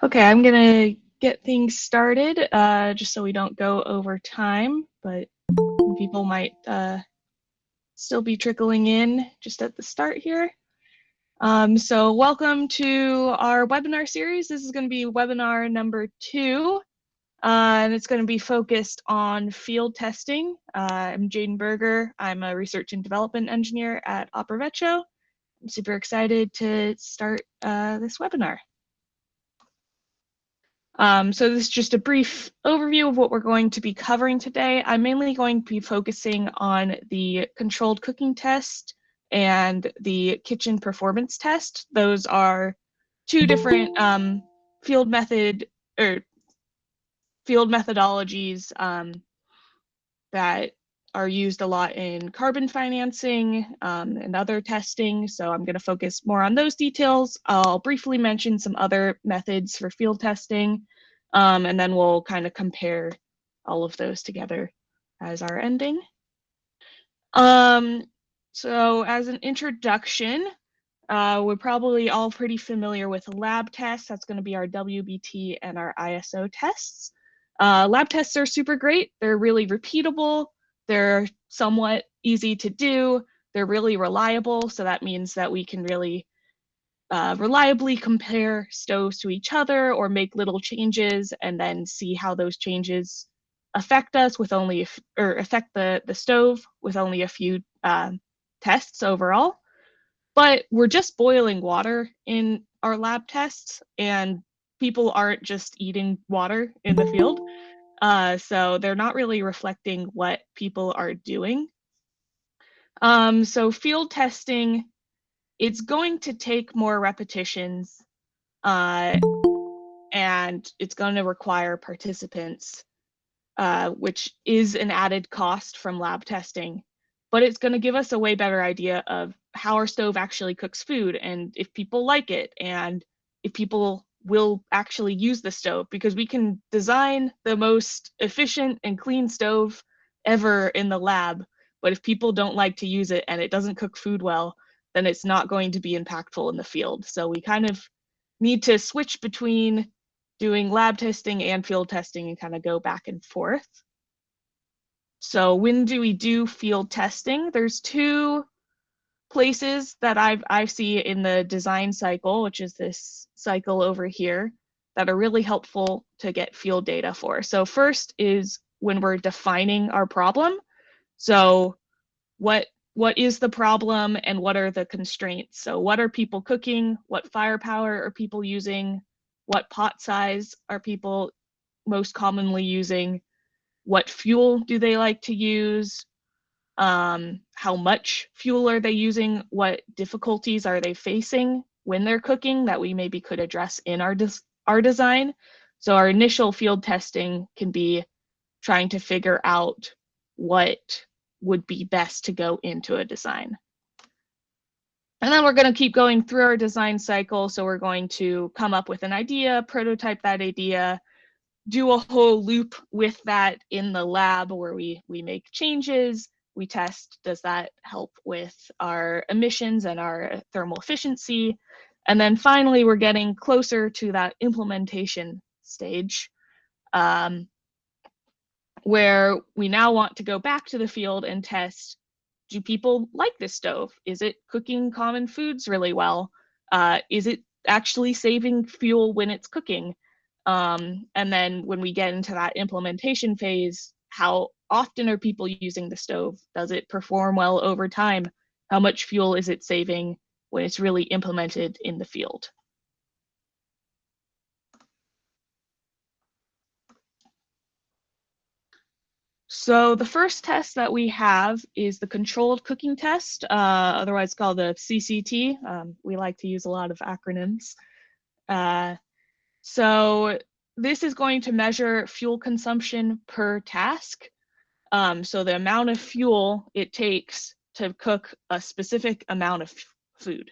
Okay, I'm gonna get things started just so we don't go over time, but people might still be trickling in just at the start here. So welcome to our webinar series. This is going to be webinar number 2, and it's going to be focused on field testing. I'm Jaden Berger. I'm a research and development engineer at Opera Vecchio. I'm super excited to start this webinar. So this is just a brief overview of what we're going to be covering today. I'm mainly going to be focusing on the controlled cooking test and the kitchen performance test. Those are two different field methodologies that are used a lot in carbon financing and other testing. So I'm going to focus more on those details. I'll briefly mention some other methods for field testing, and then we'll kind of compare all of those together as our ending. So as an introduction, we're probably all pretty familiar with lab tests. That's going to be our WBT and our ISO tests. Lab tests are super great. They're really repeatable. They're somewhat easy to do. They're really reliable. So that means that we can really reliably compare stoves to each other or make little changes and then see how those changes affect us with only affect the stove with only a few tests overall. But we're just boiling water in our lab tests, and people aren't just eating water in the field. So they're not really reflecting what people are doing. So field testing, it's going to take more repetitions, and it's going to require participants, which is an added cost from lab testing. But it's going to give us a way better idea of how our stove actually cooks food and if people like it and if people will actually use the stove, because we can design the most efficient and clean stove ever in the lab, but if people don't like to use it and it doesn't cook food well, then it's not going to be impactful in the field. So we kind of need to switch between doing lab testing and field testing and kind of go back and forth. So when do we do field testing? There's two places that I see in the design cycle, which is this cycle over here, that are really helpful to get field data for. So first is when we're defining our problem. So what is the problem and what are the constraints? So what are people cooking? What firepower are people using? What pot size are people most commonly using? What fuel do they like to use? How much fuel are they using? What difficulties are they facing when they're cooking that we maybe could address in our design? So our initial field testing can be trying to figure out what would be best to go into a design. And then we're going to keep going through our design cycle. So we're going to come up with an idea, prototype that idea, do a whole loop with that in the lab where we make changes, we test, does that help with our emissions and our thermal efficiency? And then finally, we're getting closer to that implementation stage, where we now want to go back to the field and test, do people like this stove? Is it cooking common foods really well? Is it actually saving fuel when it's cooking? And then when we get into that implementation phase, how often are people using the stove? Does it perform well over time? How much fuel is it saving when it's really implemented in the field? So the first test that we have is the controlled cooking test, otherwise called the CCT. We like to use a lot of acronyms. So this is going to measure fuel consumption per task. So the amount of fuel it takes to cook a specific amount of food.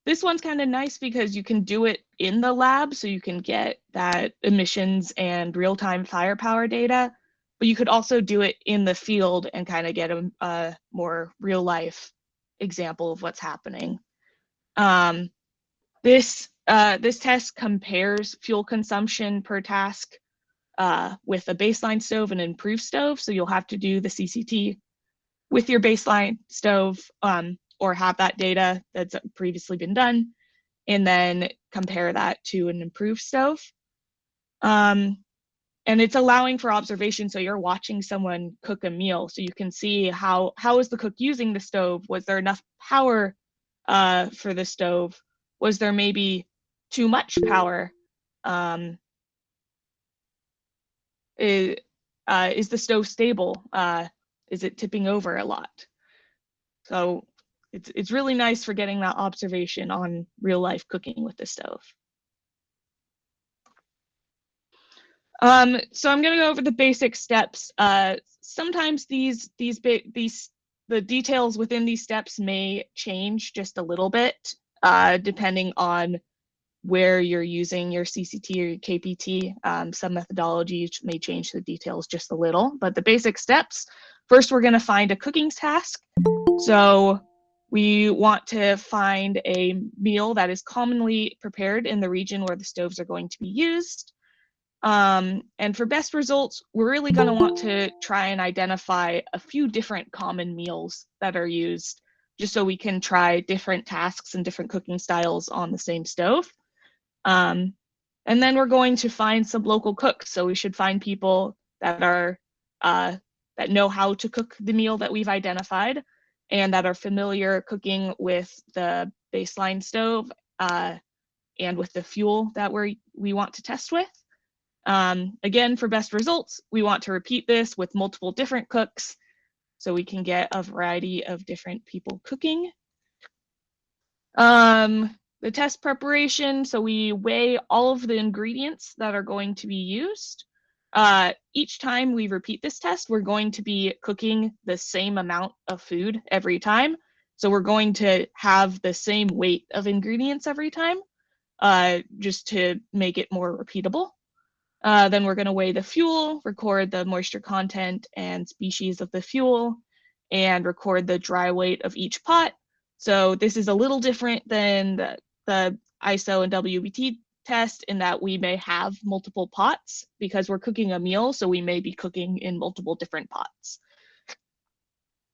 This one's kind of nice because you can do it in the lab, so you can get that emissions and real-time firepower data, but you could also do it in the field and kind of get a more real-life example of what's happening. This this test compares fuel consumption per task with a baseline stove and an improved stove. So you'll have to do the CCT with your baseline stove or have that data that's previously been done, and then compare that to an improved stove. And it's allowing for observation, so you're watching someone cook a meal, so you can see how is the cook using the stove? Was there enough power for the stove? Was there maybe too much power? Is the stove stable? Is it tipping over a lot? So it's really nice for getting that observation on real life cooking with the stove. So I'm going to go over the basic steps. Sometimes the details within these steps may change just a little bit, depending on where you're using your CCT or your KPT. Some methodologies may change the details just a little, but the basic steps, first we're going to find a cooking task. So we want to find a meal that is commonly prepared in the region where the stoves are going to be used. And for best results, we're really going to want to try and identify a few different common meals that are used, just so we can try different tasks and different cooking styles on the same stove. And then we're going to find some local cooks. So we should find people that are that know how to cook the meal that we've identified, and that are familiar cooking with the baseline stove and with the fuel that we want to test with. Again, for best results, we want to repeat this with multiple different cooks so we can get a variety of different people cooking. The test preparation, so we weigh all of the ingredients that are going to be used. Each time we repeat this test, we're going to be cooking the same amount of food every time. So we're going to have the same weight of ingredients every time, just to make it more repeatable. Then we're going to weigh the fuel, record the moisture content and species of the fuel, and record the dry weight of each pot. So this is a little different than the ISO and WBT test in that we may have multiple pots because we're cooking a meal, so we may be cooking in multiple different pots.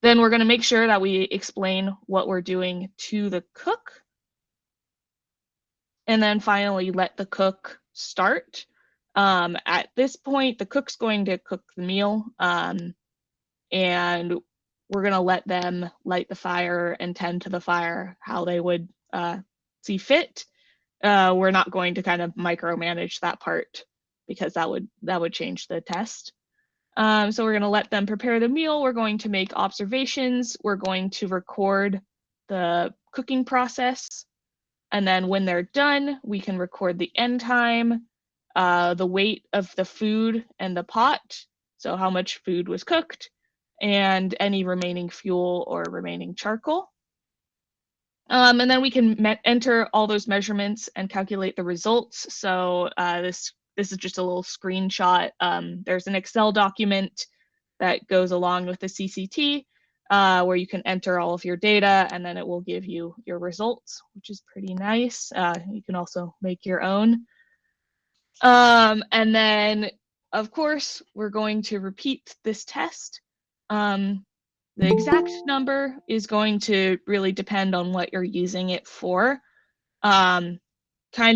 Then we're going to make sure that we explain what we're doing to the cook. And then finally, let the cook start. At this point, the cook's going to cook the meal, and we're going to let them light the fire and tend to the fire how they would see fit. We're not going to kind of micromanage that part because that would change the test. So we're going to let them prepare the meal. We're going to make observations. We're going to record the cooking process. And then when they're done, we can record the end time, the weight of the food and the pot, so how much food was cooked, and any remaining fuel or remaining charcoal. And then we can enter all those measurements and calculate the results. So this is just a little screenshot. There's an Excel document that goes along with the CCT where you can enter all of your data, and then it will give you your results, which is pretty nice. You can also make your own. And then, of course, we're going to repeat this test. The exact number is going to really depend on what you're using it for. Kind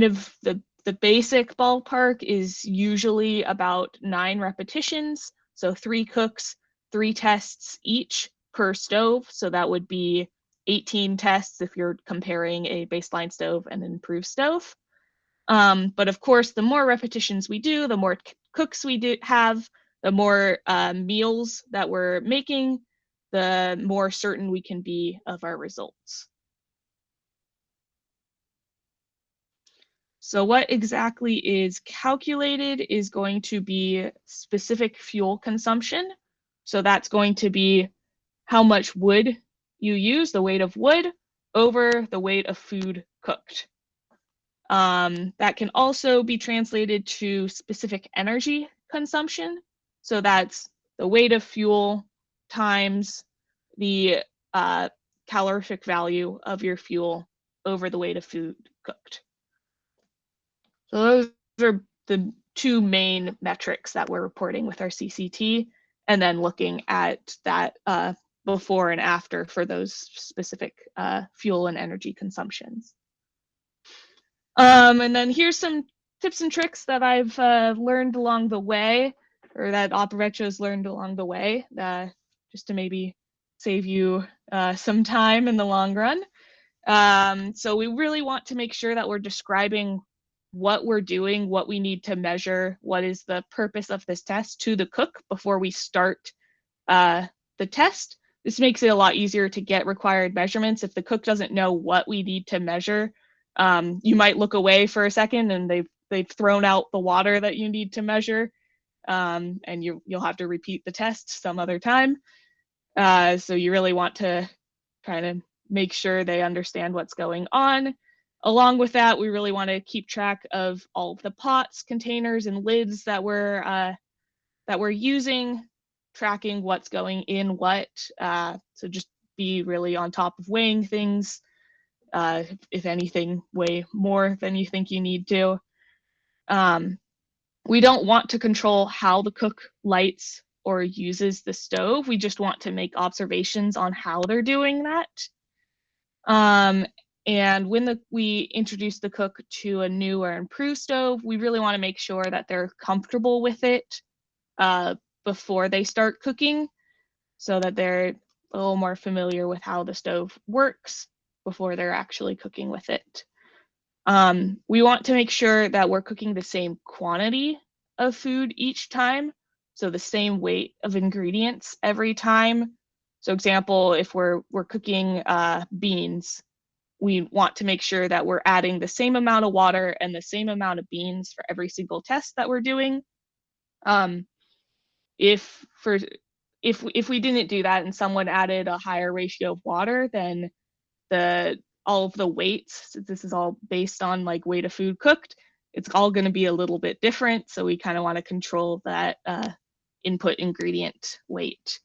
of the basic ballpark is usually about 9 repetitions. So 3 cooks, 3 tests each per stove. So that would be 18 tests if you're comparing a baseline stove and an improved stove. But of course, the more repetitions we do, the more cooks we have, the more meals that we're making, the more certain we can be of our results. So what exactly is calculated is going to be specific fuel consumption. So that's going to be how much wood you use, the weight of wood, over the weight of food cooked. That can also be translated to specific energy consumption. So that's the weight of fuel times the calorific value of your fuel over the weight of food cooked. are the two main metrics that we're reporting with our CCT, and then looking at that before and after for those specific fuel and energy consumptions. And then here's some tips and tricks that I've learned along the way, or that Operacho's learned along the way, just to maybe save you some time in the long run. So we really want to make sure that we're describing what we're doing, what we need to measure, what is the purpose of this test to the cook before we start the test. This makes it a lot easier to get required measurements. If the cook doesn't know what we need to measure, you might look away for a second and they've thrown out the water that you need to measure, and you'll have to repeat the test some other time. So you really want to kind of make sure they understand what's going on. Along with that, we really want to keep track of all of the pots, containers, and lids that we're using, tracking what's going in what. So just be really on top of weighing things. If anything, weigh more than you think you need to. We don't want to control how the cook lights or uses the stove. We just want to make observations on how they're doing that. And when we introduce the cook to a new or improved stove, we really want to make sure that they're comfortable with it before they start cooking, so that they're a little more familiar with how the stove works before they're actually cooking with it. We want to make sure that we're cooking the same quantity of food each time, so the same weight of ingredients every time. So example, if we're cooking beans, we want to make sure that we're adding the same amount of water and the same amount of beans for every single test that we're doing. If we didn't do that and someone added a higher ratio of water, then all of the weights, this is all based on like weight of food cooked, it's all going to be a little bit different. So we kind of want to control that input ingredient weight.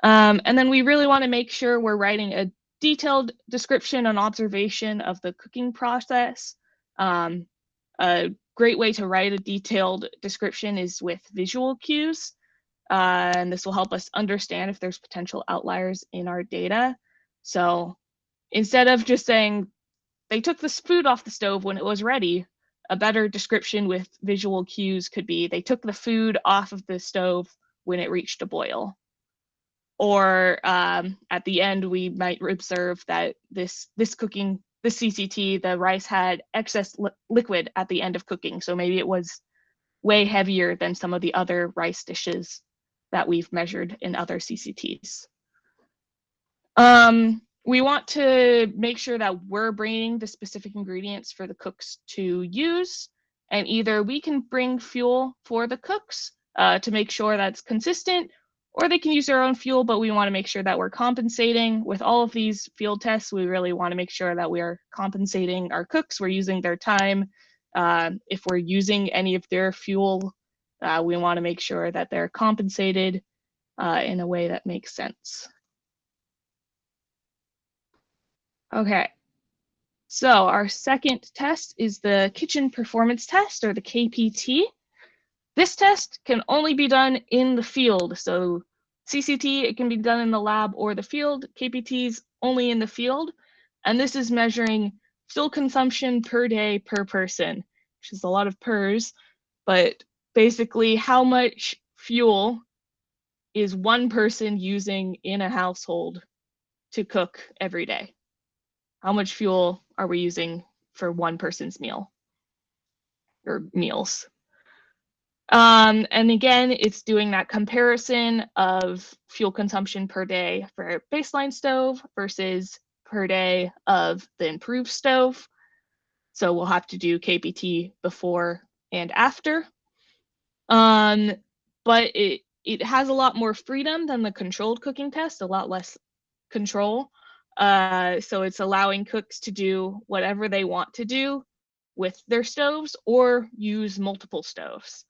And then we really want to make sure we're writing a detailed description and observation of the cooking process. A great way to write a detailed description is with visual cues. And this will help us understand if there's potential outliers in our data. So instead of just saying they took this food off the stove when it was ready, a better description with visual cues could be they took the food off of the stove when it reached a boil. Or at the end, we might observe that this CCT, the rice had excess liquid at the end of cooking. So maybe it was way heavier than some of the other rice dishes that we've measured in other CCTs. We want to make sure that we're bringing the specific ingredients for the cooks to use, and either we can bring fuel for the cooks to make sure that's consistent, or they can use their own fuel, but we want to make sure that we're compensating. With all of these field tests, we really want to make sure that we are compensating our cooks, we're using their time. If we're using any of their fuel, we want to make sure that they're compensated in a way that makes sense. Okay, so our second test is the kitchen performance test, or the KPT. This test can only be done in the field. So CCT, it can be done in the lab or the field. KPT's only in the field. And this is measuring fuel consumption per day per person, which is a lot of pers, but basically how much fuel is one person using in a household to cook every day? How much fuel are we using for one person's meal or meals? And again, it's doing that comparison of fuel consumption per day for a baseline stove versus per day of the improved stove. So we'll have to do KPT before and after. But it has a lot more freedom than the controlled cooking test, a lot less control. So it's allowing cooks to do whatever they want to do with their stoves or use multiple stoves.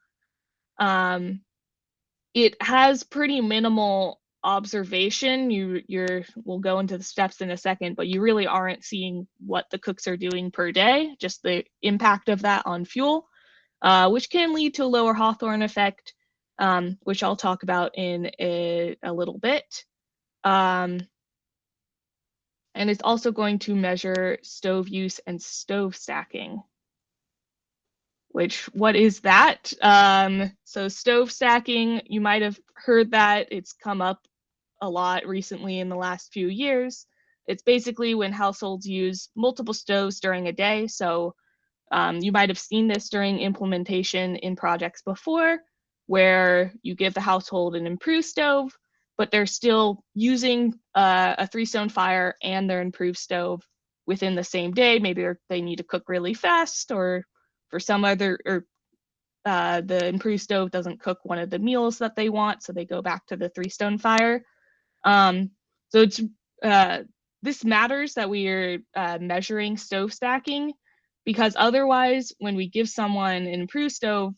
It has pretty minimal observation. We'll go into the steps in a second, but you really aren't seeing what the cooks are doing per day, just the impact of that on fuel. which can lead to a lower Hawthorne effect, which I'll talk about in a little bit. And it's also going to measure stove use and stove stacking. What is that? So stove stacking, you might have heard that. It's come up a lot recently in the last few years. It's basically when households use multiple stoves during a day. So you might have seen this during implementation in projects before, where you give the household an improved stove, but they're still using a 3-stone fire and their improved stove within the same day. Maybe they need to cook really fast, or for some other, or the improved stove doesn't cook one of the meals that they want, so they go back to the 3-stone fire. So it's this matters that we are measuring stove stacking, because otherwise, when we give someone an improved stove,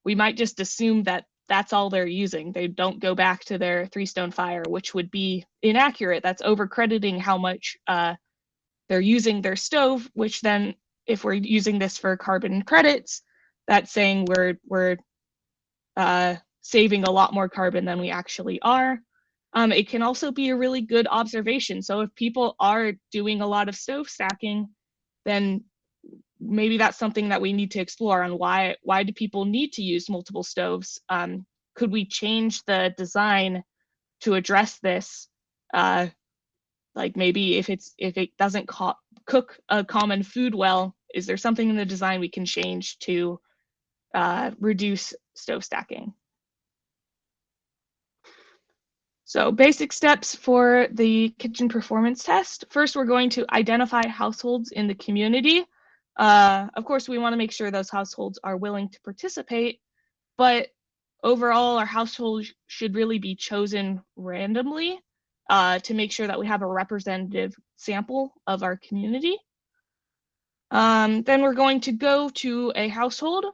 we might just assume that that's all they're using. They don't go back to their 3-stone fire, which would be inaccurate. That's overcrediting how much they're using their stove, which then, if we're using this for carbon credits, that's saying we're saving a lot more carbon than we actually are. It can also be a really good observation. So if people are doing a lot of stove stacking, then maybe that's something that we need to explore on why do people need to use multiple stoves? Could we change the design to address this? Like maybe if it doesn't cook a common food well, is there something in the design we can change to reduce stove stacking? So basic steps for the kitchen performance test. First, we're going to identify households in the community. Of course, we want to make sure those households are willing to participate, but overall, our households should really be chosen randomly to make sure that we have a representative sample of our community. Then we're going to go to a household.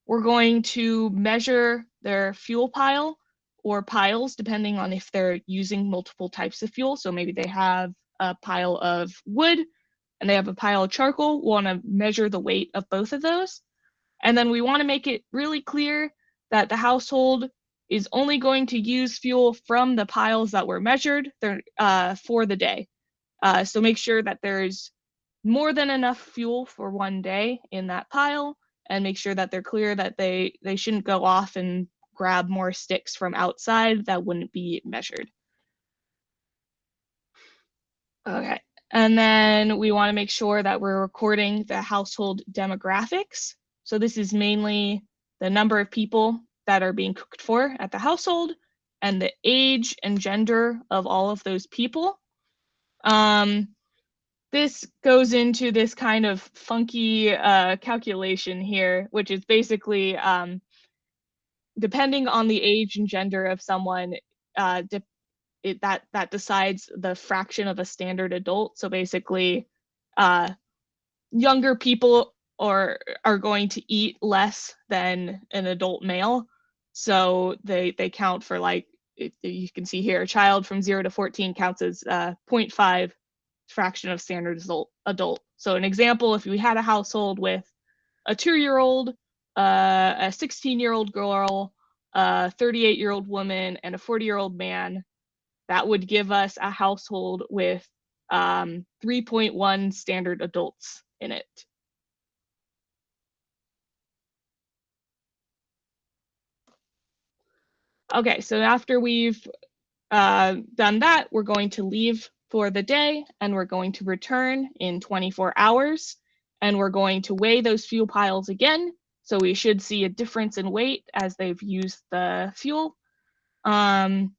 We're going to measure their fuel pile or piles, depending on if they're using multiple types of fuel. So maybe they have a pile of wood and they have a pile of charcoal. We want to measure the weight of both of those. And then we want to make it really clear that the household is only going to use fuel from the piles that were measured for the day. So make sure that there's more than enough fuel for one day in that pile, and make sure that they're clear that they shouldn't go off and grab more sticks from outside that wouldn't be measured. Okay, and then we want to make sure that we're recording the household demographics. So this is mainly the number of people that are being cooked for at the household and the age and gender of all of those people. This goes into this kind of funky calculation here, which is basically depending on the age and gender of someone, that decides the fraction of a standard adult. So basically, younger people are going to eat less than an adult male. So they count for, like, you can see here, a child from 0 to 14 counts as 0.5 fraction of standard adult. So an example, if we had a household with a 2-year-old, a 16-year-old girl, a 38-year-old woman, and a 40-year-old man, that would give us a household with 3.1 standard adults in it. Okay, so after we've done that, we're going to leave for the day, and we're going to return in 24 hours, and we're going to weigh those fuel piles again. So we should see a difference in weight as they've used the fuel. And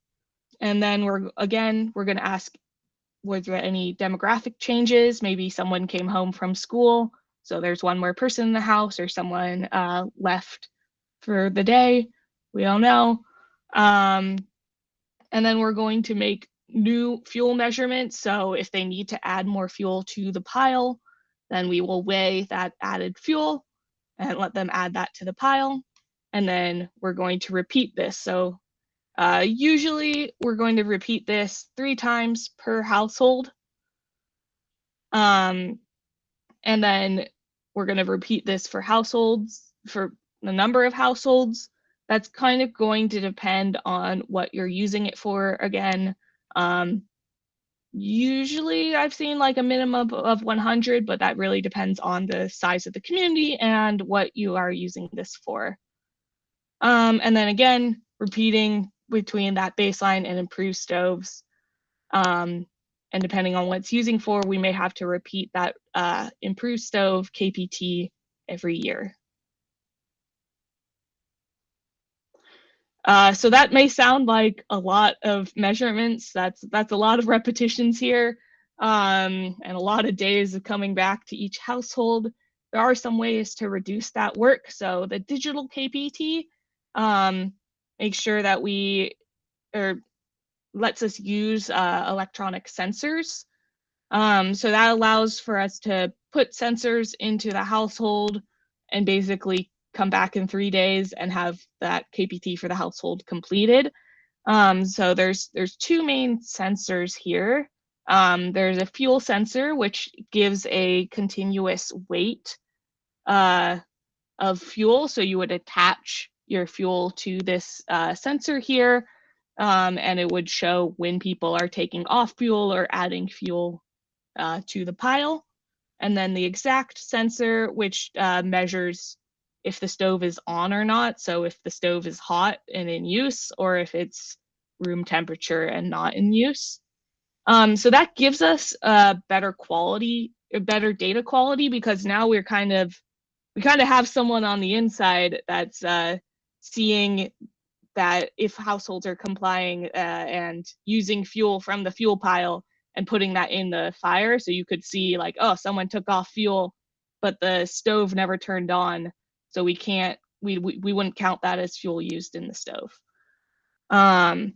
then we're going to ask, were there any demographic changes? Maybe someone came home from school, so there's one more person in the house, or someone left for the day. We don't know. And then we're going to make new fuel measurements. So if they need to add more fuel to the pile, then we will weigh that added fuel and let them add that to the pile. And then we're going to repeat this. So usually we're going to repeat this 3 times per household. And then we're going to repeat this for households, for the number of households, that's kind of going to depend on what you're using it for. Again, usually I've seen like a minimum of 100, but that really depends on the size of the community and what you are using this for. And then again, repeating between that baseline and improved stoves. And depending on what it's using for, we may have to repeat that improved stove KPT every year. So that may sound like a lot of measurements. That's a lot of repetitions here, and a lot of days of coming back to each household. There are some ways to reduce that work. So the digital KPT makes sure that lets us use electronic sensors. So that allows for us to put sensors into the household and basically come back in 3 days and have that KPT for the household completed. So there's two main sensors here. There's a fuel sensor, which gives a continuous weight of fuel. So you would attach your fuel to this sensor here, and it would show when people are taking off fuel or adding fuel to the pile. And then the exact sensor, which measures if the stove is on or not. So if the stove is hot and in use, or if it's room temperature and not in use. So that gives us better data quality, because now we kind of have someone on the inside that's seeing that if households are complying and using fuel from the fuel pile and putting that in the fire. So you could see like, oh, someone took off fuel, but the stove never turned on. So we wouldn't count that as fuel used in the stove. And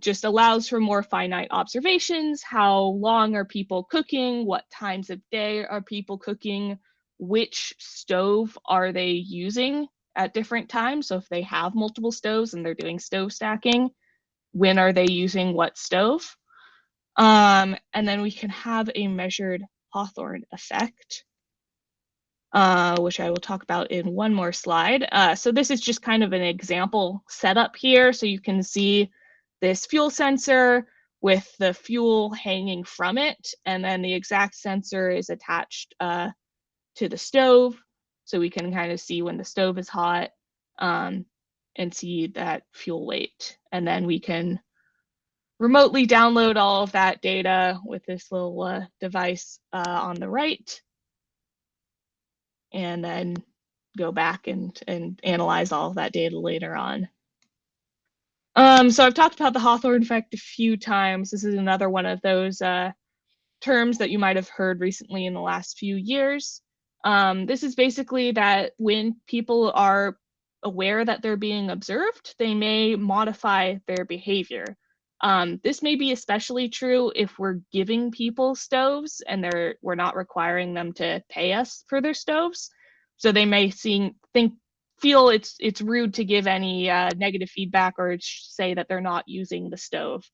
just allows for more finite observations. How long are people cooking? What times of day are people cooking? Which stove are they using at different times? So if they have multiple stoves and they're doing stove stacking, when are they using what stove? And then we can have a measured Hawthorne effect, which I will talk about in one more slide. So this is just kind of an example setup here. So you can see this fuel sensor with the fuel hanging from it, and then the exact sensor is attached to the stove. So we can kind of see when the stove is hot and see that fuel weight. And then we can remotely download all of that data with this little device on the right, and then go back and analyze all of that data later on. So I've talked about the Hawthorne effect a few times. This is another one of those terms that you might have heard recently in the last few years. This is basically that when people are aware that they're being observed, they may modify their behavior. This may be especially true if we're giving people stoves and we're not requiring them to pay us for their stoves. So they may feel it's rude to give any negative feedback or say that they're not using the stove.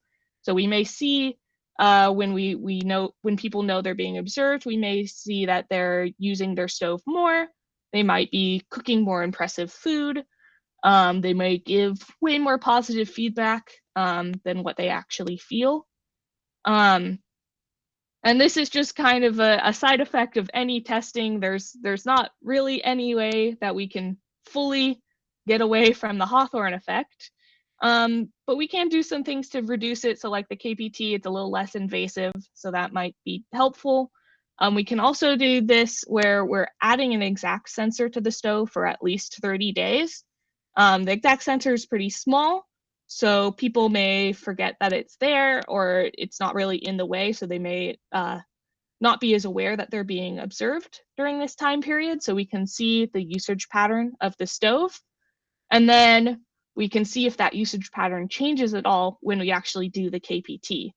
So we may see when people know they're being observed, we may see that they're using their stove more. They might be cooking more impressive food. They may give way more positive feedback than what they actually feel. And this is just kind of a side effect of any testing. There's not really any way that we can fully get away from the Hawthorne effect. But we can do some things to reduce it. So like the KPT, it's a little less invasive, so that might be helpful. We can also do this where we're adding an exact sensor to the stove for at least 30 days. The exact sensor is pretty small, so people may forget that it's there, or it's not really in the way, so they may not be as aware that they're being observed during this time period. So we can see the usage pattern of the stove. And then we can see if that usage pattern changes at all when we actually do the KPT.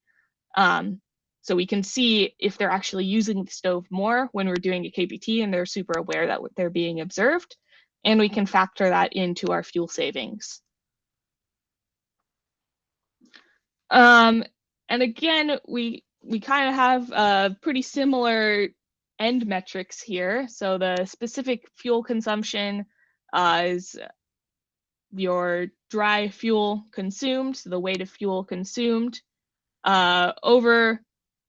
So we can see if they're actually using the stove more when we're doing a KPT and they're super aware that they're being observed. And we can factor that into our fuel savings. And again, we kind of have a pretty similar end metrics here. So the specific fuel consumption is your dry fuel consumed, so the weight of fuel consumed, over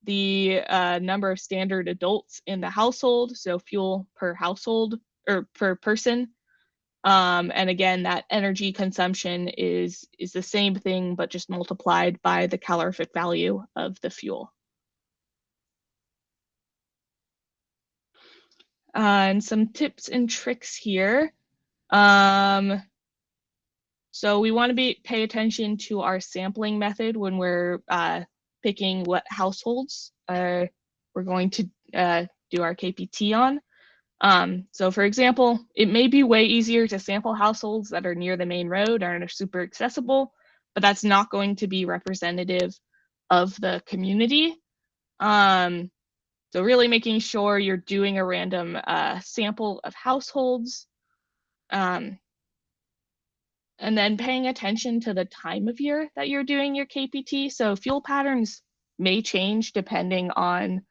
the number of standard adults in the household, so fuel per household or per person. And again, that energy consumption is the same thing, but just multiplied by the calorific value of the fuel. And some tips and tricks here. So we want to pay attention to our sampling method when we're picking what households we're going to do our KPT on. So for example, it may be way easier to sample households that are near the main road and are super accessible, but that's not going to be representative of the community. So really making sure you're doing a random sample of households, and then paying attention to the time of year that you're doing your KPT. So fuel patterns may change depending on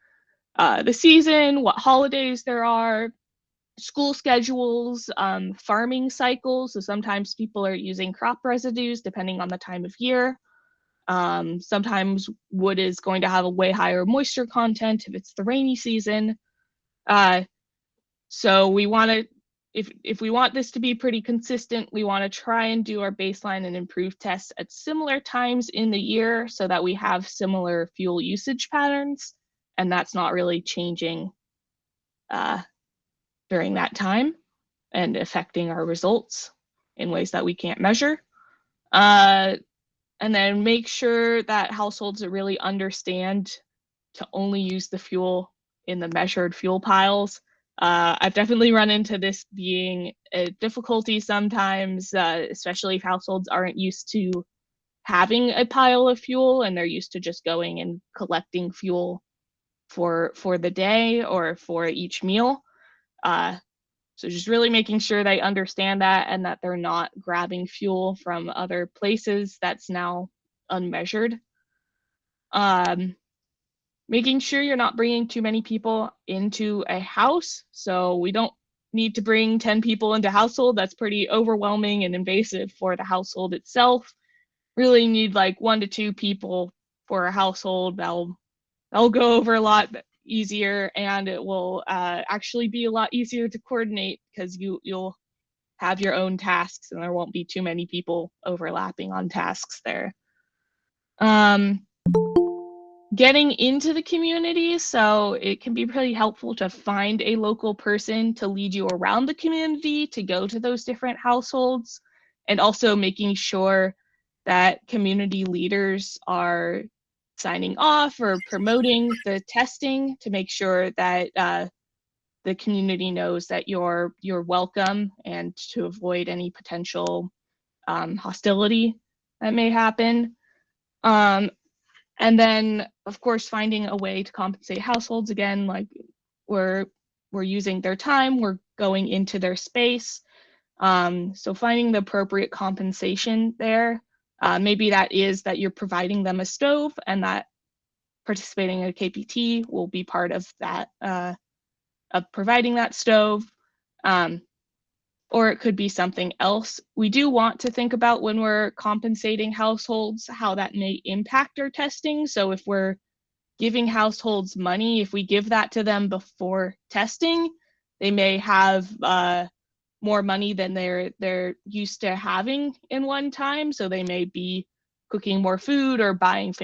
the season, what holidays there are, school schedules, farming cycles. So sometimes people are using crop residues depending on the time of year. Sometimes wood is going to have a way higher moisture content if it's the rainy season. So we want to, if we want this to be pretty consistent, we want to try and do our baseline and improve tests at similar times in the year so that we have similar fuel usage patterns, and that's not really changing during that time and affecting our results in ways that we can't measure. And then make sure that households really understand to only use the fuel in the measured fuel piles. I've definitely run into this being a difficulty sometimes, especially if households aren't used to having a pile of fuel and they're used to just going and collecting fuel for the day or for each meal. So just really making sure they understand that and that they're not grabbing fuel from other places that's now unmeasured. Making sure you're not bringing too many people into a house. So we don't need to bring 10 people into a household. That's pretty overwhelming and invasive for the household itself. Really need like 1 to 2 people for a household. That'll go over a lot easier, and it will actually be a lot easier to coordinate because you'll have your own tasks and there won't be too many people overlapping on tasks there. Getting into the community, so it can be really helpful to find a local person to lead you around the community to go to those different households, and also making sure that community leaders are signing off or promoting the testing to make sure that the community knows that you're welcome and to avoid any potential hostility that may happen. And then, of course, finding a way to compensate households. Again, like we're using their time, we're going into their space. So finding the appropriate compensation there. Maybe that is that you're providing them a stove and that participating in a KPT will be part of that, of providing that stove. Or it could be something else. We do want to think about when we're compensating households, how that may impact our testing. So if we're giving households money, if we give that to them before testing, they may have more money than they're used to having in one time. So they may be cooking more food or buying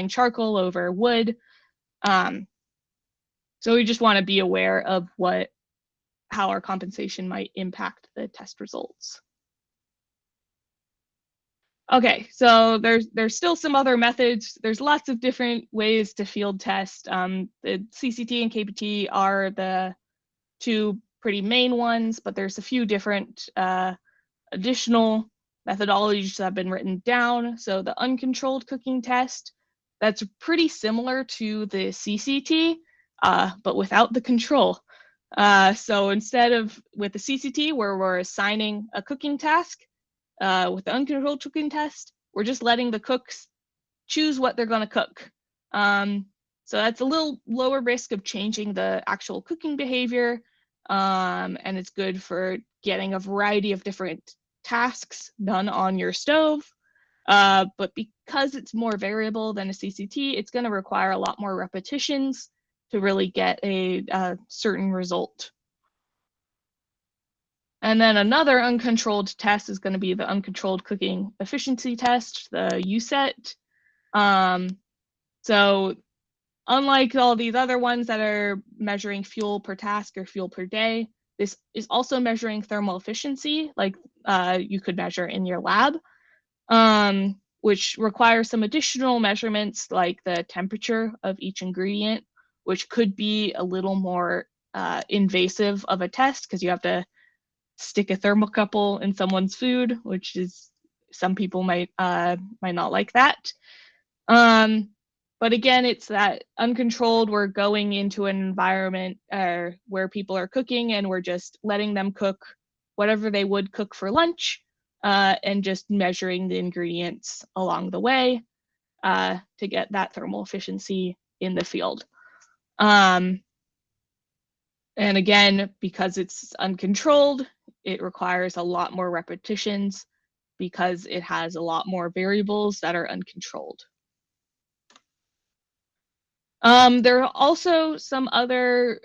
charcoal over wood. So we just want to be aware of how our compensation might impact the test results. Okay, so there's still some other methods. There's lots of different ways to field test. The CCT and KPT are the 2 pretty main ones, but there's a few different additional methodologies that have been written down. So the uncontrolled cooking test, that's pretty similar to the CCT, but without the control. So instead of with the CCT where we're assigning a cooking task, with the uncontrolled cooking test, we're just letting the cooks choose what they're going to cook. So that's a little lower risk of changing the actual cooking behavior, and it's good for getting a variety of different tasks done on your stove. But because it's more variable than a CCT, it's going to require a lot more repetitions to really get a certain result. And then another uncontrolled test is going to be the uncontrolled cooking efficiency test, the USET. So unlike all these other ones that are measuring fuel per task or fuel per day, this is also measuring thermal efficiency, like you could measure in your lab, which requires some additional measurements like the temperature of each ingredient, which could be a little more invasive of a test because you have to stick a thermocouple in someone's food, which is some people might not like that. But again, it's that uncontrolled. We're going into an environment where people are cooking, and we're just letting them cook whatever they would cook for lunch, and just measuring the ingredients along the way to get that thermal efficiency in the field. And again, because it's uncontrolled, it requires a lot more repetitions because it has a lot more variables that are uncontrolled. There are also some other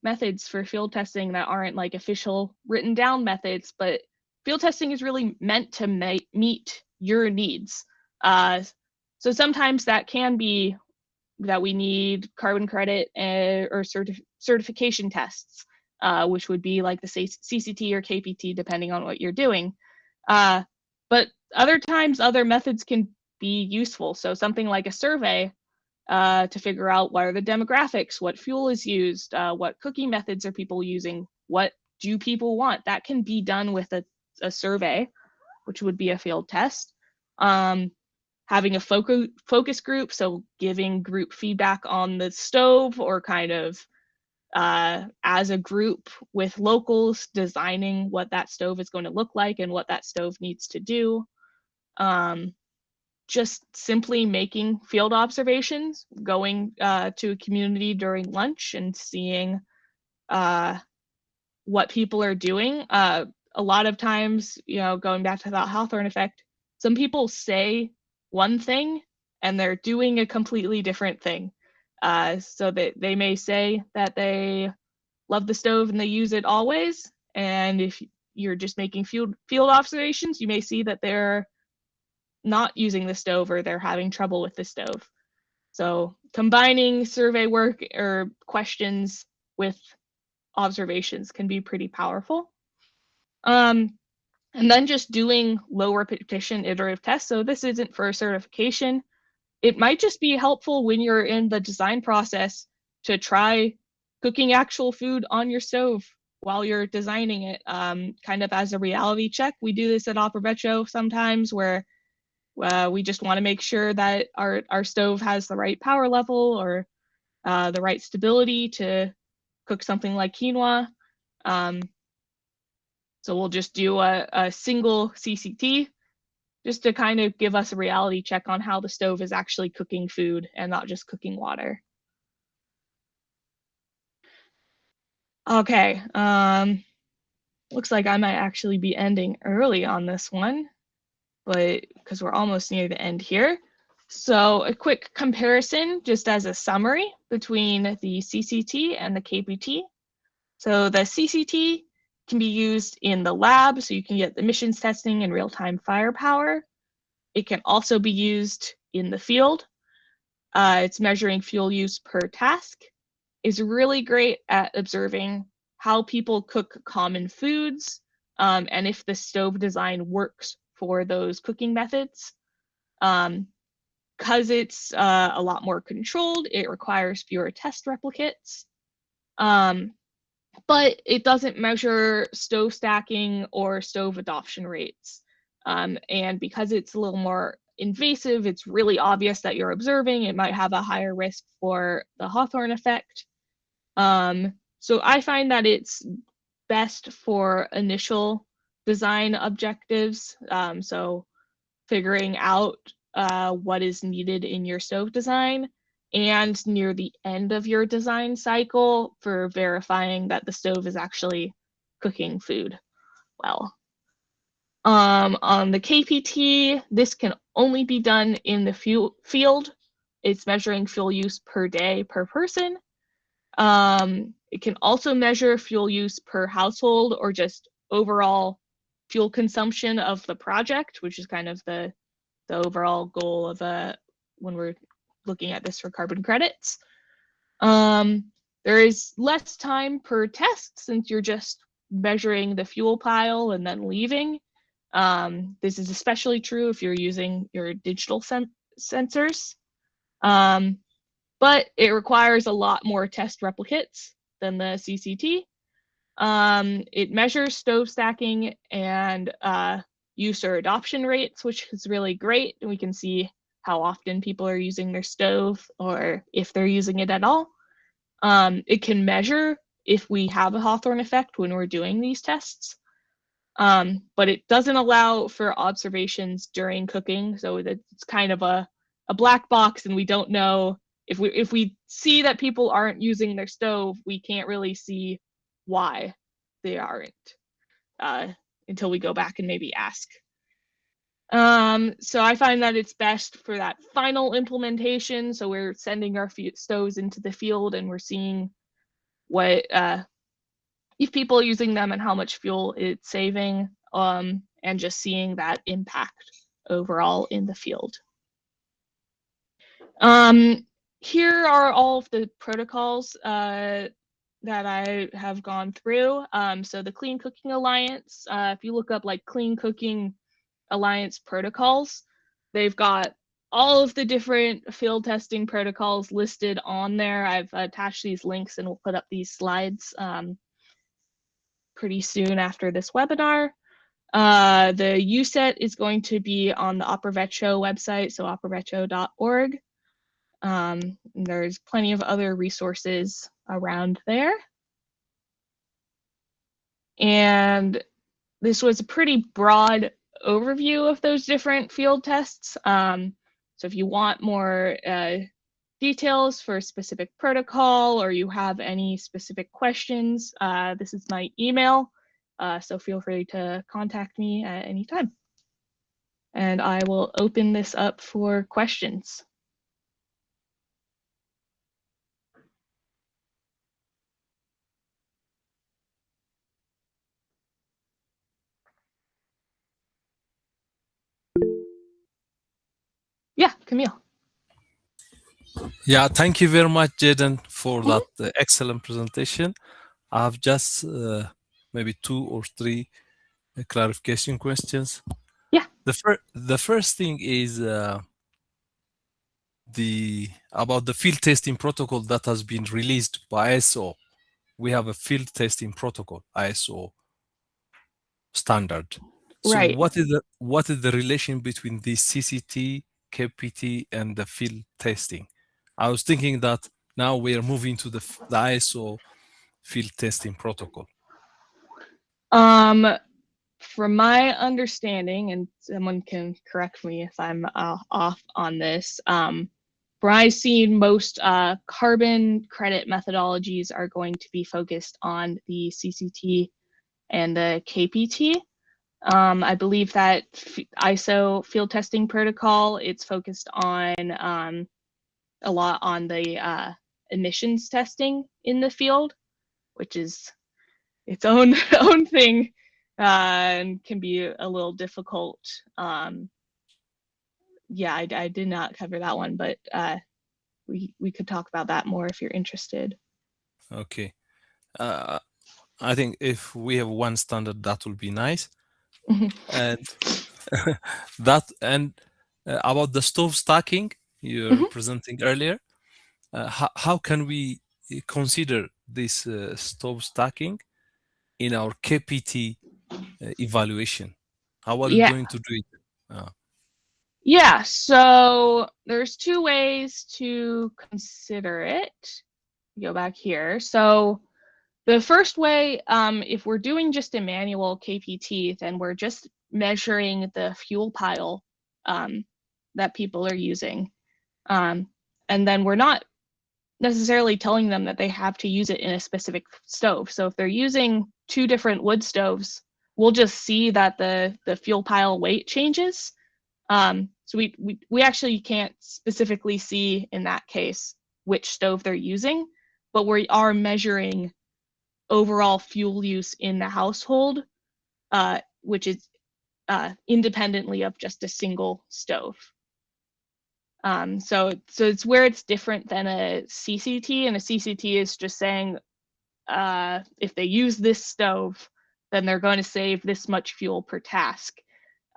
methods for field testing that aren't like official written down methods, but field testing is really meant to meet your needs. So sometimes that can be that we need carbon credit or certification tests, which would be like the CCT or KPT, depending on what you're doing. But other times, other methods can be useful. So something like a survey to figure out what are the demographics, what fuel is used, what cooking methods are people using, what do people want. That can be done with a survey, which would be a field test. Having a focus group, so giving group feedback on the stove, or kind of as a group with locals designing what that stove is going to look like and what that stove needs to do. Just simply making field observations, going to a community during lunch and seeing what people are doing. A lot of times, going back to that Hawthorne effect, some people say one thing and they're doing a completely different thing. So that they may say that they love the stove and they use it always. And if you're just making field observations, you may see that they're not using the stove or they're having trouble with the stove. So combining survey work or questions with observations can be pretty powerful. And then just doing low repetition iterative tests. So this isn't for certification. It might just be helpful when you're in the design process to try cooking actual food on your stove while you're designing it, kind of as a reality check. We do this at Opera Vetro sometimes, where we just want to make sure that our stove has the right power level or the right stability to cook something like quinoa. So we'll just do a single CCT just to kind of give us a reality check on how the stove is actually cooking food and not just cooking water. Okay, looks like I might actually be ending early on this one, but because we're almost near the end here. So a quick comparison, just as a summary, between the CCT and the KPT. So the CCT can be used in the lab, so you can get emissions testing and real-time firepower. It can also be used in the field. It's measuring fuel use per task. It's really great at observing how people cook common foods, and if the stove design works for those cooking methods. Because it's a lot more controlled, it requires fewer test replicates. But it doesn't measure stove stacking or stove adoption rates. And because it's a little more invasive, it's really obvious that you're observing. It might have a higher risk for the Hawthorne effect. So I find that it's best for initial design objectives. So figuring out what is needed in your stove design, and near the end of your design cycle for verifying that the stove is actually cooking food well. On the KPT, this can only be done in the field. It's measuring fuel use per day per person. It can also measure fuel use per household or just overall fuel consumption of the project, which is kind of the overall goal of when we're looking at this for carbon credits. There is less time per test since you're just measuring the fuel pile and then leaving. This is especially true if you're using your digital sensors. But it requires a lot more test replicates than the CCT. It measures stove stacking and use or adoption rates, which is really great. And we can see how often people are using their stove or if they're using it at all. It can measure if we have a Hawthorne effect when we're doing these tests. But it doesn't allow for observations during cooking. So it's kind of a black box, and we don't know if we see that people aren't using their stove, we can't really see why they aren't until we go back and maybe ask. So I find that it's best for that final implementation. So we're sending our stoves into the field and we're seeing what if people are using them and how much fuel it's saving, and just seeing that impact overall in the field. Here are all of the protocols that I have gone through. So the Clean Cooking Alliance, if you look up like Clean Cooking Alliance protocols, they've got all of the different field testing protocols listed on there. I've attached these links and we'll put up these slides pretty soon after this webinar. The USET is going to be on the OperaVetcho website, so operavetcho.org. There's plenty of other resources around there. And this was a pretty broad overview of those different field tests. So if you want more details for a specific protocol or you have any specific questions, this is my email. So feel free to contact me at any time. And I will open this up for questions. Yeah, Camille. Yeah, thank you very much, Jaden, for that excellent presentation. I have just maybe 2 or 3 clarification questions. Yeah. The first thing is about the field testing protocol that has been released by ISO. We have a field testing protocol, ISO standard. So right. what is the relation between the CCT, KPT, and the field testing? I was thinking that now we are moving to the ISO field testing protocol. From my understanding, and someone can correct me if I'm off on this, where I've seen most carbon credit methodologies are going to be focused on the CCT and the KPT. I believe that ISO field testing protocol, it's focused on a lot on the emissions testing in the field, which is its own thing and can be a little difficult. Yeah, I did not cover that one, but we could talk about that more if you're interested. Okay. I think if we have one standard, that will be nice. And about the stove stacking you're presenting earlier, how can we consider this stove stacking in our KPT evaluation? How are we going to do it? Yeah, so there's 2 ways to consider it. Go back here. So the first way, if we're doing just a manual KPT, then we're just measuring the fuel pile that people are using. And And then we're not necessarily telling them that they have to use it in a specific stove. So if they're using 2 different wood stoves, we'll just see that the fuel pile weight changes. So we actually can't specifically see in that case which stove they're using, but we are measuring overall fuel use in the household, which is independently of just a single stove. So it's where it's different than a CCT, and a CCT is just saying if they use this stove, then they're going to save this much fuel per task.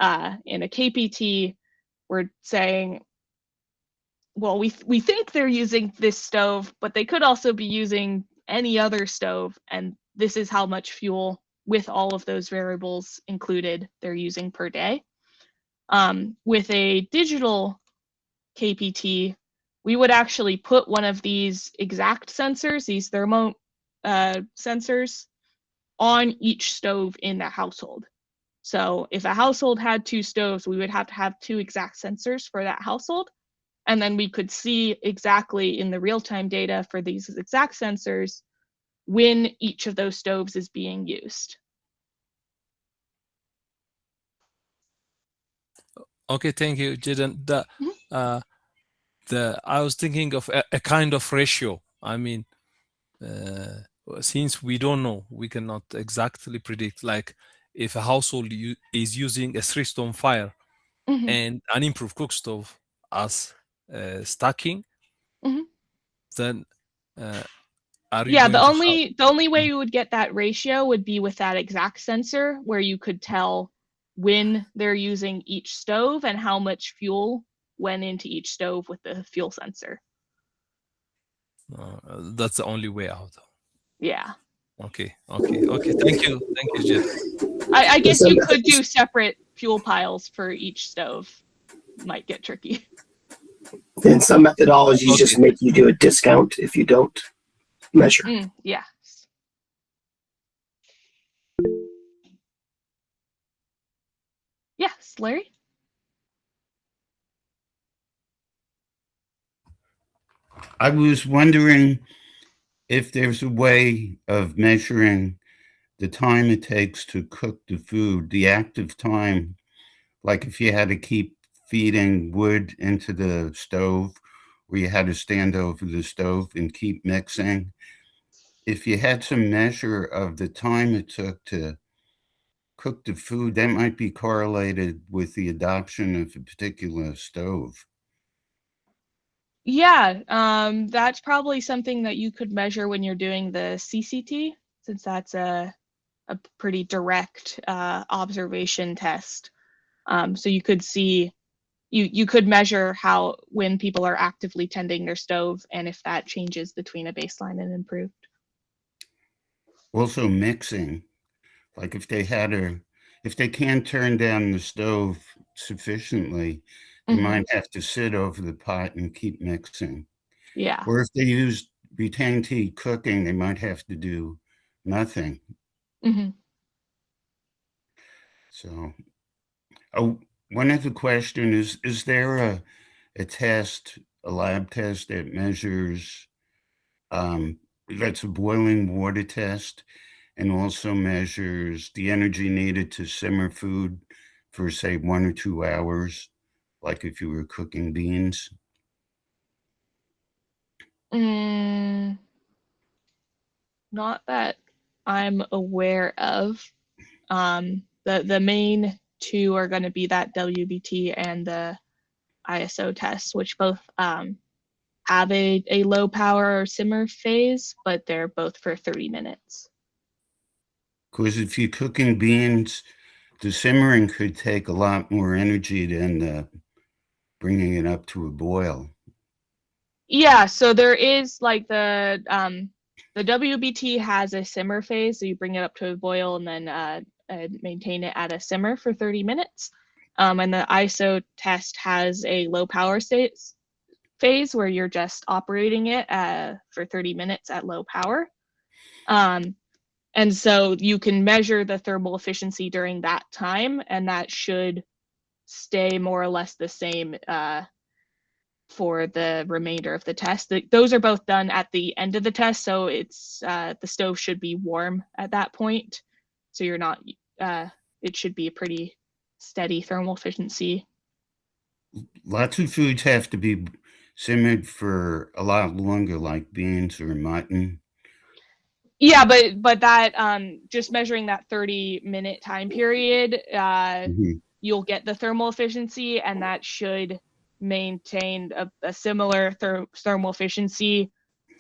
In a KPT, we're saying, well, we think they're using this stove, but they could also be using any other stove, and this is how much fuel with all of those variables included they're using per day. With a digital KPT, we would actually put one of these exact sensors, these thermo sensors, on each stove in the household. So if a household had 2 stoves, we would have to have 2 exact sensors for that household. And then we could see exactly in the real-time data for these exact sensors when each of those stoves is being used. Okay, thank you, Jaden. I was thinking of a kind of ratio. I mean, since we don't know, we cannot exactly predict. Like, if a household is using a 3-stone fire and an improved cook stove as stacking, then are you Yeah, going to have? the only way you would get that ratio would be with that exact sensor, where you could tell when they're using each stove and how much fuel went into each stove with the fuel sensor. That's the only way out. Yeah. Okay. Thank you, Jaden. I guess you could do separate fuel piles for each stove. Might get tricky. And some methodologies just make you do a discount if you don't measure. Yeah. Yes, Larry? I was wondering if there's a way of measuring the time it takes to cook the food, the active time, like if you had to keep feeding wood into the stove, or you had to stand over the stove and keep mixing. If you had some measure of the time it took to cook the food, that might be correlated with the adoption of a particular stove. Yeah, that's probably something that you could measure when you're doing the CCT, since that's a pretty direct observation test. So you could see, you could measure when people are actively tending their stove and if that changes between a baseline and improved. Also mixing, like if they can't turn down the stove sufficiently, they might have to sit over the pot and keep mixing. Yeah. Or if they use retained heat cooking, they might have to do nothing. So, one other question is there a test, a lab test that measures, that's a boiling water test, and also measures the energy needed to simmer food for, say, 1 or 2 hours, like if you were cooking beans? Not that I'm aware of. The main 2 are going to be that WBT and the ISO test, which both have a low power simmer phase, but they're both for 30 minutes. Because if you're cooking beans, the simmering could take a lot more energy than bringing it up to a boil. Yeah, so there is like the WBT has a simmer phase, so you bring it up to a boil and then maintain it at a simmer for 30 minutes. And the ISO test has a low power phase where you're just operating it for 30 minutes at low power. And so you can measure the thermal efficiency during that time, and that should stay more or less the same for the remainder of the test. Those are both done at the end of the test, so it's the stove should be warm at that point. So you're not, it should be a pretty steady thermal efficiency. Lots of foods have to be simmered for a lot longer, like beans or mutton. Yeah, but that just measuring that 30-minute time period, you'll get the thermal efficiency, and that should maintain a similar thermal efficiency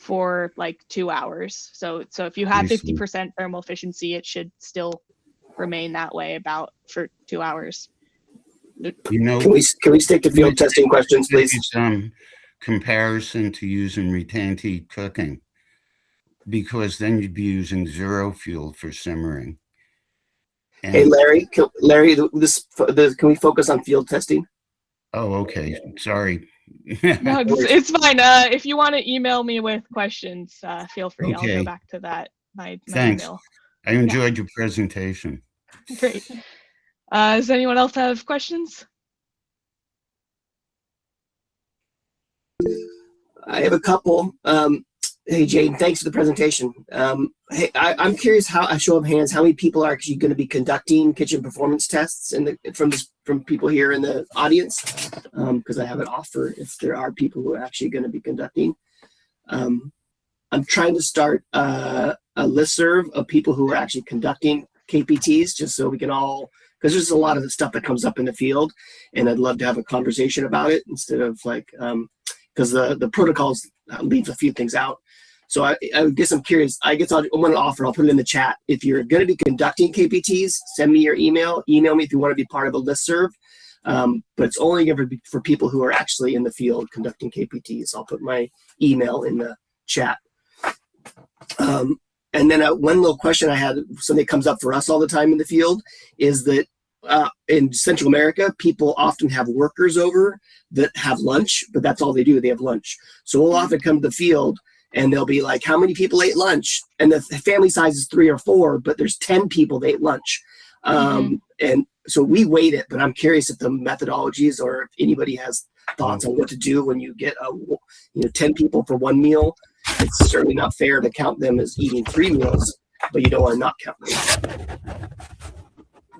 for like 2 hours. So if you have 50% thermal efficiency, it should still remain that way about for 2 hours. You know, can we stick to field testing questions, please? Some comparison to using retained heat cooking, because then you'd be using zero fuel for simmering. And hey, Larry, can we focus on field testing? Oh, okay. Sorry. No, it's fine. If you want to email me with questions, feel free. Okay. I'll go back to that. My Thanks. email. I enjoyed your presentation. Great. Does anyone else have questions? I have a couple. Hey, Jaden, thanks for the presentation. Hey, I'm curious, a show of hands, how many people are actually going to be conducting kitchen performance tests from people here in the audience? Because I have an offer if there are people who are actually going to be conducting. I'm trying to start a listserv of people who are actually conducting KPTs, just so we can all, because there's a lot of the stuff that comes up in the field, and I'd love to have a conversation about it instead of like, because the protocols leaves a few things out. So I guess I'm curious. I guess I'm going to offer, I'll put it in the chat. If you're going to be conducting KPTs, send me your email. Email me if you want to be part of a listserv. But it's only going to be for people who are actually in the field conducting KPTs. I'll put my email in the chat. And then one little question I had, something that comes up for us all the time in the field, is that in Central America, people often have workers over that have lunch, but that's all they do. They have lunch. So we'll often come to the field and they'll be like, how many people ate lunch? And the family size is 3 or 4, but there's 10 people that ate lunch. And so we weight it, but I'm curious if the methodologies or if anybody has thoughts on what to do when you get 10 people for one meal. It's certainly not fair to count them as eating 3 meals, but you don't want to not count them.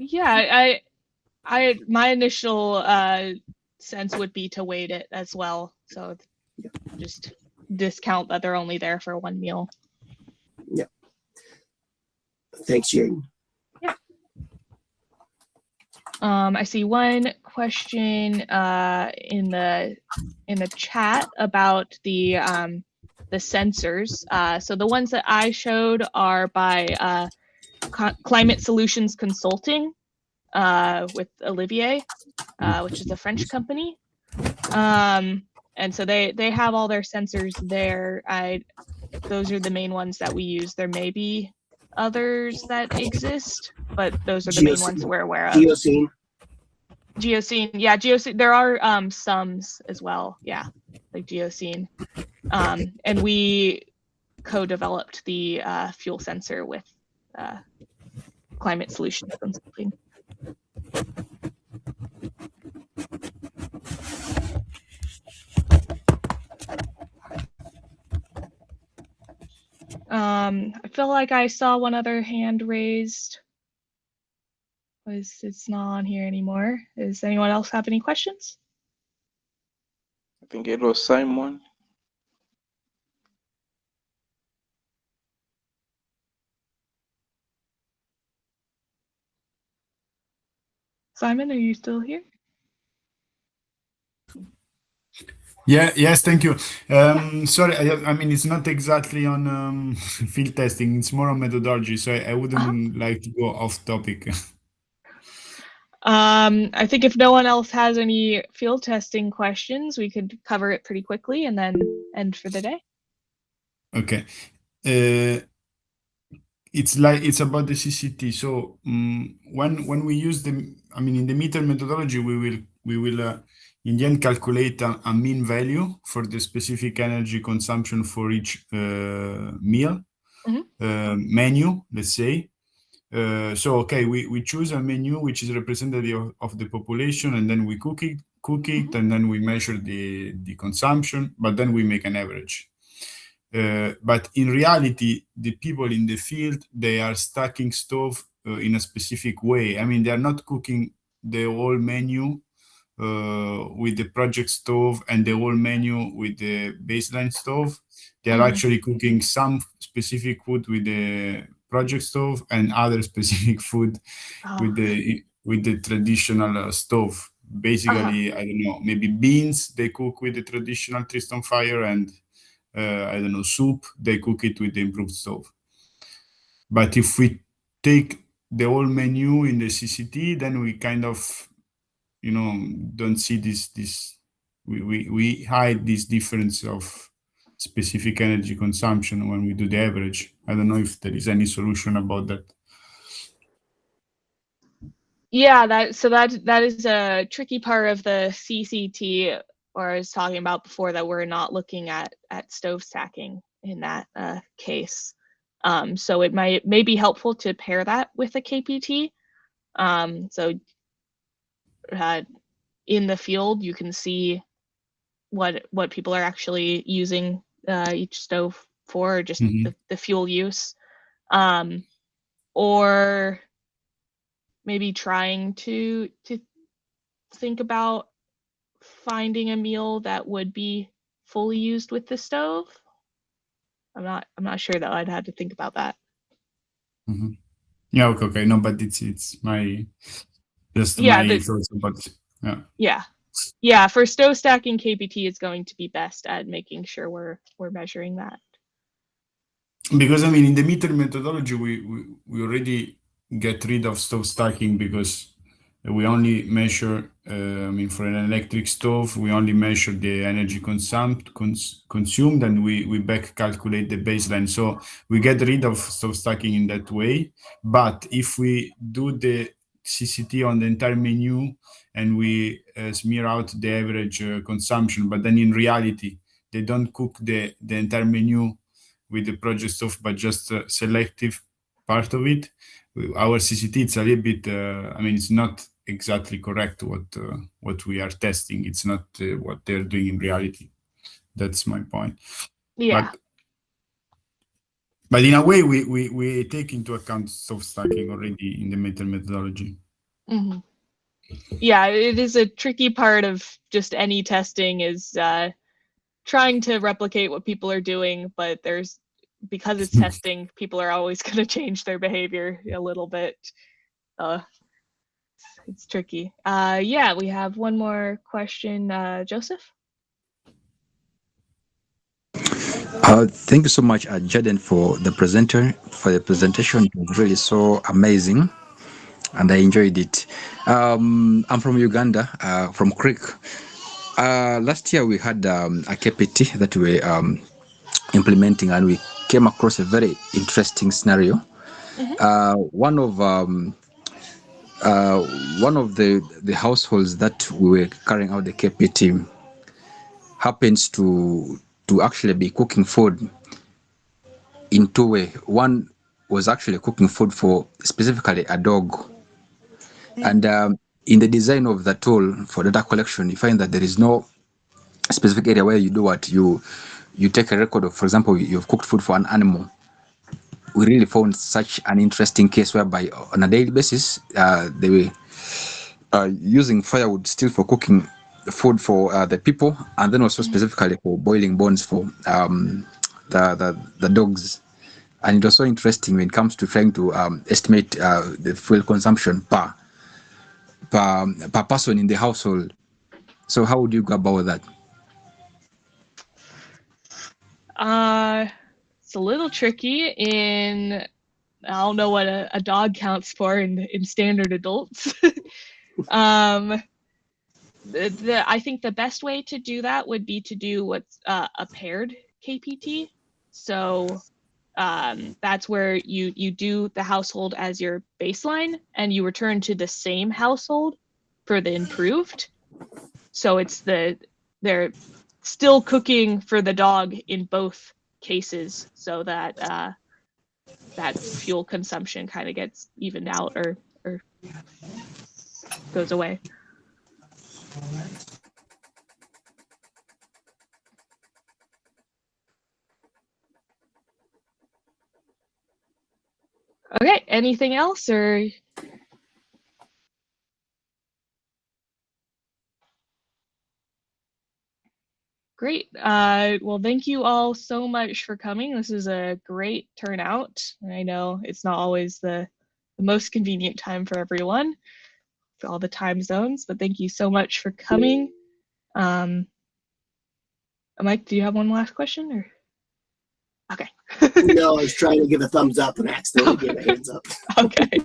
Yeah, my initial sense would be to weight it as well. So just discount that they're only there for 1 meal. Yeah. Thanks, Jaden. Yeah. I see one question in the chat about the sensors. So the ones that I showed are by Climate Solutions Consulting with Olivier, which is a French company. And so they have all their sensors there. Those are the main ones that we use. There may be others that exist, but those are the main ones we're aware of. Geoscene. Yeah, Geoscene. There are SUMs as well. Yeah, like Geoscene. And we co-developed the fuel sensor with Climate Solutions Consulting. I feel like I saw one other hand raised. It's not on here anymore. Does anyone else have any questions? I think it was Simon. Simon, are you still here? Yeah, yes, thank you. Sorry, I mean, it's not exactly on field testing, it's more on methodology, so I wouldn't like to go off topic. I think if no one else has any field testing questions, we could cover it pretty quickly and then end for the day. Okay. It's about the CCT. So when we use in the meter methodology, we will in the end calculate a mean value for the specific energy consumption for each meal menu, let's say. So we choose a menu which is representative of the population, and then we cook cook it, and then we measure the consumption, but then we make an average. But in reality, the people in the field, they are stacking stove in a specific way. I mean, they are not cooking the whole menu with the project stove and the whole menu with the baseline stove. They are actually cooking some specific food with the project stove and other specific food with the traditional stove. Basically, I don't know, maybe beans they cook with the traditional Tristan fire, and I don't know, soup they cook it with the improved stove. But if we take the whole menu in the CCT, then we kind of, you know, don't see this we hide this difference of specific energy consumption when we do the average. I don't know if there is any solution about that. Yeah, that is a tricky part of the CCT, or I was talking about before, that we're not looking at stove stacking in that case. So it may be helpful to pair that with a KPT. So in the field, you can see what people are actually using each stove for, just the fuel use, or maybe trying to think about finding a meal that would be fully used with the stove. I'm not sure that I'd have to think about that. Yeah, okay, no, but it's my thoughts about yeah. For stove stacking, KPT is going to be best at making sure we're measuring that. Because I mean, in the meter methodology, we already get rid of stove stacking, because we only measure, I mean, for an electric stove, we only measure the energy consumed, and we back calculate the baseline. So we get rid of stove stacking in that way. But if we do the CCT on the entire menu and we smear out the average consumption, but then in reality, they don't cook the entire menu with the project stove, but just a selective part of it. Our CCT, it's a little bit, I mean, it's not exactly correct what we are testing. It's not what they're doing in reality. That's my point. Yeah. But in a way, we take into account stove stacking already in the meter methodology. Yeah, it is a tricky part of just any testing, is trying to replicate what people are doing, but because it's testing, people are always going to change their behavior a little bit. It's tricky. Yeah, we have one more question. Joseph? Thank you so much, Jaden, for the presentation. It was really so amazing, and I enjoyed it. I'm from Uganda, from Creek. Last year we had a KPT that we were implementing, and we came across a very interesting scenario. One of the households that we were carrying out the KPT happens to actually be cooking food in two ways. One was actually cooking food for specifically a dog. And in the design of the tool for data collection, you find that there is no specific area where you do what you take a record of. For example, you've cooked food for an animal. We really found such an interesting case whereby on a daily basis, they were using firewood still for cooking food for the people, and then also specifically for boiling bones for the dogs. And it was so interesting when it comes to trying to estimate the fuel consumption per person in the household. So how would you go about that? It's a little tricky. I don't know what a dog counts for in standard adults. I think the best way to do that would be to do what's a paired KPT. So that's where you do the household as your baseline, and you return to the same household for the improved. So they're still cooking for the dog in both cases, so that that fuel consumption kind of gets evened out or goes away. Okay, anything else or? Great. Well, thank you all so much for coming. This is a great turnout. I know it's not always the most convenient time for everyone, for all the time zones, but thank you so much for coming. Mike, do you have one last question or? Okay. No, I was trying to give a thumbs up and accidentally gave a hands up. Okay.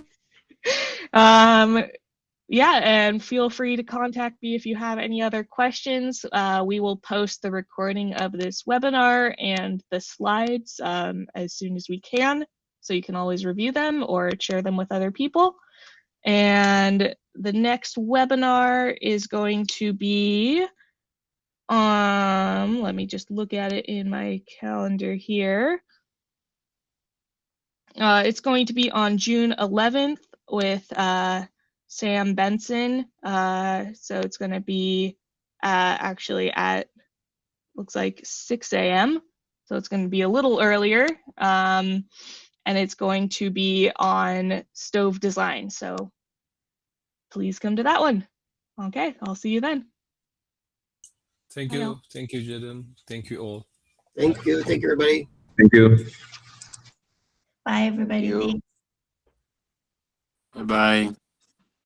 Yeah, and feel free to contact me if you have any other questions. We will post the recording of this webinar and the slides as soon as we can, so you can always review them or share them with other people. And the next webinar is going to be let me just look at it in my calendar here. It's going to be on June 11th with Sam Benson. So it's going to be actually at, looks like 6 a.m. So it's going to be a little earlier. And it's going to be on stove design. So please come to that one. Okay, I'll see you then. Thank Bye you. all. Thank you, Jaden. Thank you all. Thank you. Thank you, everybody. Thank you. Bye, everybody. you. Thanks. Bye-bye.